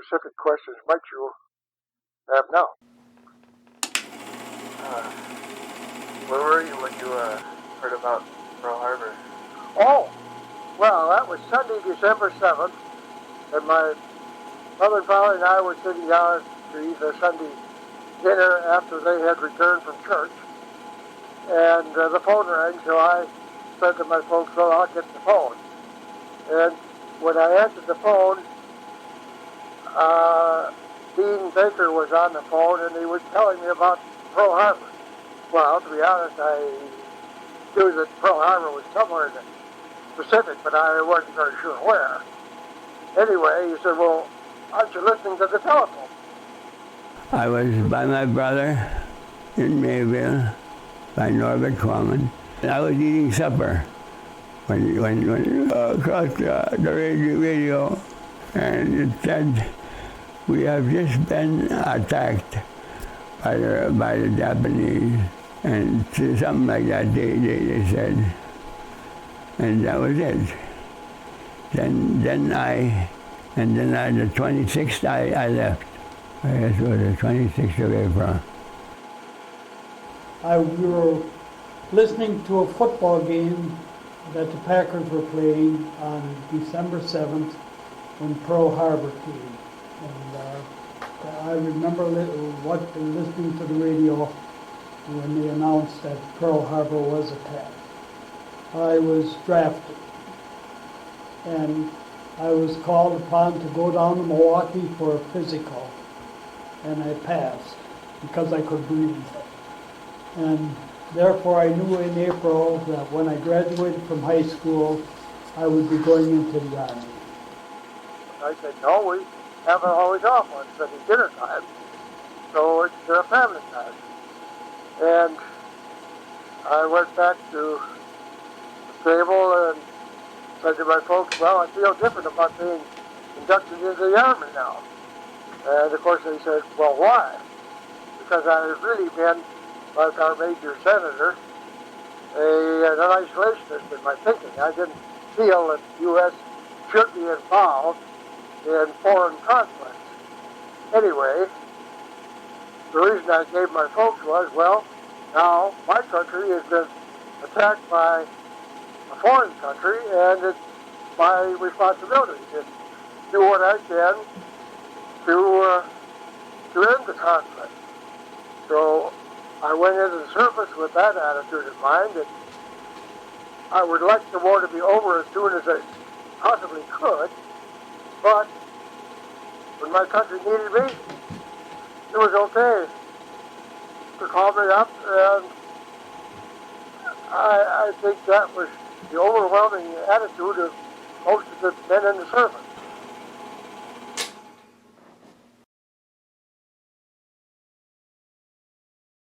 specific questions might you have now? Uh, where were you when you heard about Pearl Harbor? Oh, well, that was Sunday, December 7th, and my mother and father and I were sitting down to eat a Sunday dinner after they had returned from church, and the phone rang, so I said to my folks, well, I'll get the phone. And when I answered the phone, Dean Baker was on the phone, and he was telling me about Pearl Harbor. Well, to be honest, I knew that Pearl Harbor was somewhere in the Pacific, but I wasn't very sure where. Anyway, he said, well, aren't you listening to the telephone? I was by my brother in Mayville, by Norbert Corman. And I was eating supper when across the radio, and it said, we have just been attacked by the Japanese, and something like that they said. And that was it. Then the 26th I left. I guess it was the 26th of April. We were listening to a football game that the Packers were playing on December 7th when Pearl Harbor came. And I remember listening to the radio when they announced that Pearl Harbor was attacked. I was drafted, and I was called upon to go down to Milwaukee for a physical, and I passed because I could breathe. And therefore I knew in April that when I graduated from high school, I would be going into the Army. I said, no, we have it always off on Sunday dinner time, so it's family time. And I went back to the table and said to my folks, well, I feel different about being inducted into the Army now. And of course they said, well, why? Because I had really been, like our major senator, an isolationist in my thinking. I didn't feel that the U.S. should be involved in foreign conflicts. Anyway, the reason I gave my folks was, well, now my country has been attacked by a foreign country, and it's my responsibility to do what I can to end the conflict. So I went into the service with that attitude in mind, that I would like the war to be over as soon as I possibly could, but when my country needed me, it was okay to call me up, and I think that was the overwhelming attitude of most of the men in the service.